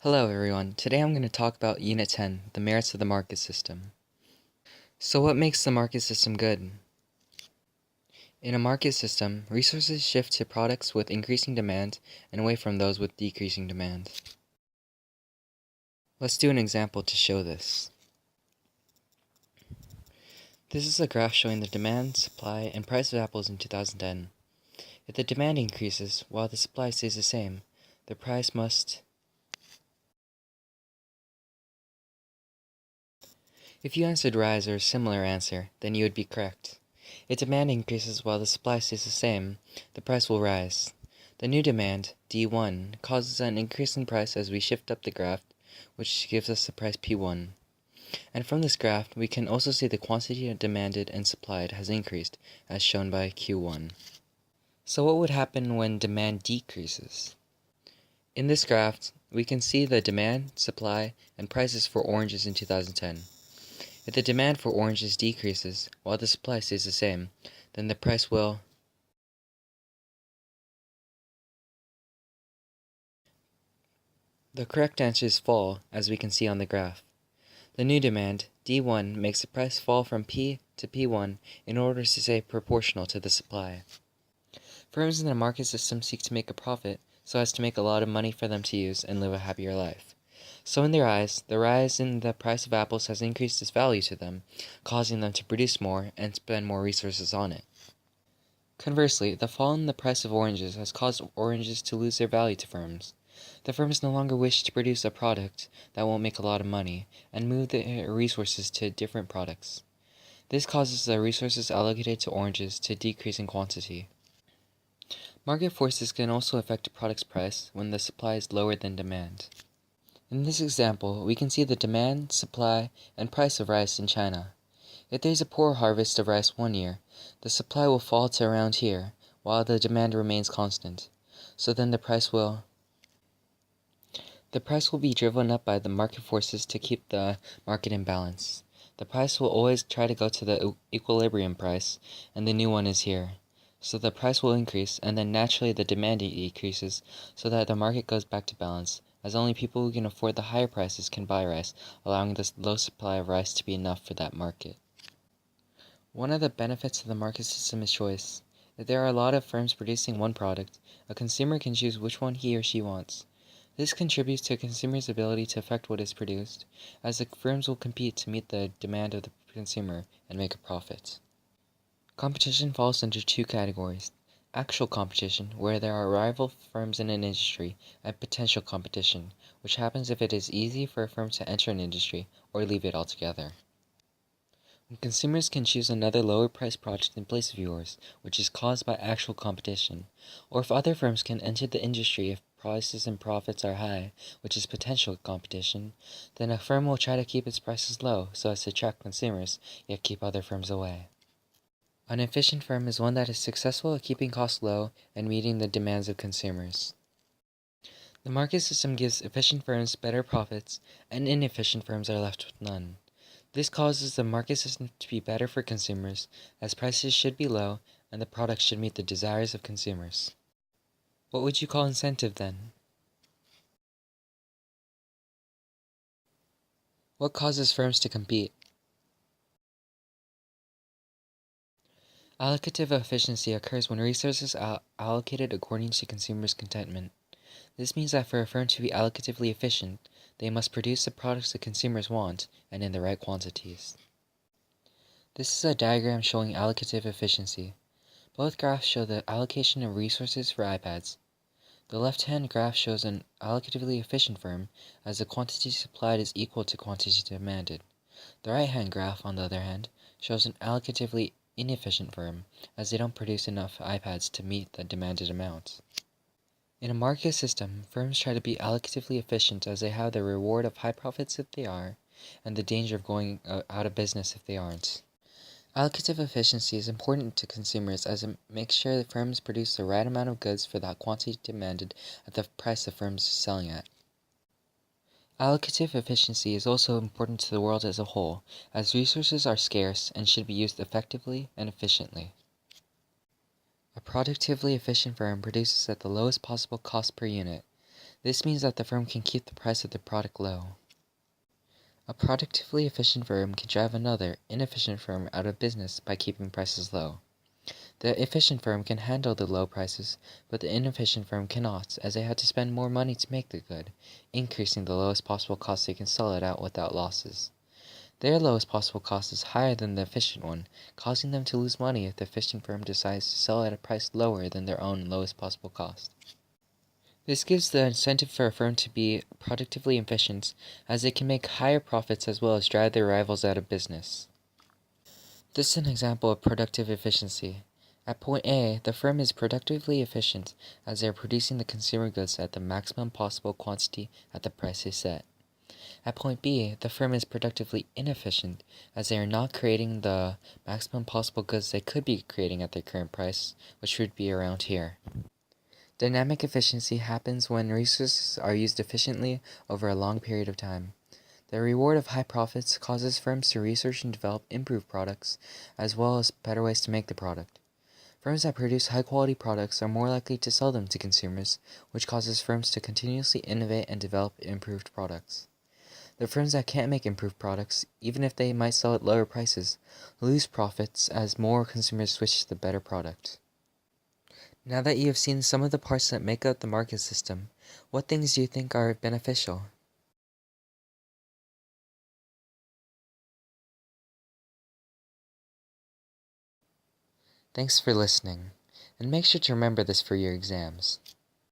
Hello everyone, today I'm going to talk about Unit 10, the merits of the market system. So what makes the market system good? In a market system, resources shift to products with increasing demand and away from those with decreasing demand. Let's do an example to show this. This is a graph showing the demand, supply, and price of apples in 2010. If the demand increases while the supply stays the same, the price must. If you answered rise or a similar answer, then you would be correct. If demand increases while the supply stays the same, the price will rise. The new demand, D1, causes an increase in price as we shift up the graph, which gives us the price P1. And from this graph, we can also see the quantity demanded and supplied has increased, as shown by Q1. So what would happen when demand decreases? In this graph, we can see the demand, supply, and prices for oranges in 2010. If the demand for oranges decreases while the supply stays the same, then the price will. The correct answer is fall, as we can see on the graph. The new demand, D1, makes the price fall from P to P1 in order to stay proportional to the supply. Firms in the market system seek to make a profit so as to make a lot of money for them to use and live a happier life. So in their eyes, the rise in the price of apples has increased its value to them, causing them to produce more and spend more resources on it. Conversely, the fall in the price of oranges has caused oranges to lose their value to firms. The firms no longer wish to produce a product that won't make a lot of money and move their resources to different products. This causes the resources allocated to oranges to decrease in quantity. Market forces can also affect a product's price when the supply is lower than demand. In this example, we can see the demand, supply, and price of rice in China. If there is a poor harvest of rice one year, the supply will fall to around here, while the demand remains constant. So then the price will be driven up by the market forces to keep the market in balance. The price will always try to go to the equilibrium price, and the new one is here. So the price will increase, and then naturally the demand decreases, so that the market goes back to balance, as only people who can afford the higher prices can buy rice, allowing this low supply of rice to be enough for that market. One of the benefits of the market system is choice. If there are a lot of firms producing one product, a consumer can choose which one he or she wants. This contributes to a consumer's ability to affect what is produced, as the firms will compete to meet the demand of the consumer and make a profit. Competition falls into two categories: actual competition, where there are rival firms in an industry, and potential competition, which happens if it is easy for a firm to enter an industry or leave it altogether. When consumers can choose another lower-priced product in place of yours, which is caused by actual competition, or if other firms can enter the industry if prices and profits are high, which is potential competition, then a firm will try to keep its prices low so as to attract consumers, yet keep other firms away. An efficient firm is one that is successful at keeping costs low and meeting the demands of consumers. The market system gives efficient firms better profits, and inefficient firms are left with none. This causes the market system to be better for consumers, as prices should be low and the products should meet the desires of consumers. What would you call incentive then? What causes firms to compete? Allocative efficiency occurs when resources are allocated according to consumers' contentment. This means that for a firm to be allocatively efficient, they must produce the products the consumers want and in the right quantities. This is a diagram showing allocative efficiency. Both graphs show the allocation of resources for iPads. The left-hand graph shows an allocatively efficient firm, as the quantity supplied is equal to quantity demanded. The right-hand graph, on the other hand, shows an allocatively inefficient firm, as they don't produce enough iPads to meet the demanded amount. In a market system, firms try to be allocatively efficient as they have the reward of high profits if they are, and the danger of going out of business if they aren't. Allocative efficiency is important to consumers as it makes sure that firms produce the right amount of goods for that quantity demanded at the price the firm is selling at. Allocative efficiency is also important to the world as a whole, as resources are scarce and should be used effectively and efficiently. A productively efficient firm produces at the lowest possible cost per unit. This means that the firm can keep the price of their product low. A productively efficient firm can drive another inefficient firm out of business by keeping prices low. The efficient firm can handle the low prices, but the inefficient firm cannot, as they have to spend more money to make the good, increasing the lowest possible cost they can sell it at without losses. Their lowest possible cost is higher than the efficient one, causing them to lose money if the efficient firm decides to sell at a price lower than their own lowest possible cost. This gives the incentive for a firm to be productively efficient, as they can make higher profits as well as drive their rivals out of business. This is an example of productive efficiency. At point A, the firm is productively efficient as they are producing the consumer goods at the maximum possible quantity at the price they set. At point B, the firm is productively inefficient as they are not creating the maximum possible goods they could be creating at their current price, which would be around here. Dynamic efficiency happens when resources are used efficiently over a long period of time. The reward of high profits causes firms to research and develop improved products, as well as better ways to make the product. Firms that produce high-quality products are more likely to sell them to consumers, which causes firms to continuously innovate and develop improved products. The firms that can't make improved products, even if they might sell at lower prices, lose profits as more consumers switch to the better product. Now that you have seen some of the parts that make up the market system, what things do you think are beneficial? Thanks for listening, and make sure to remember this for your exams.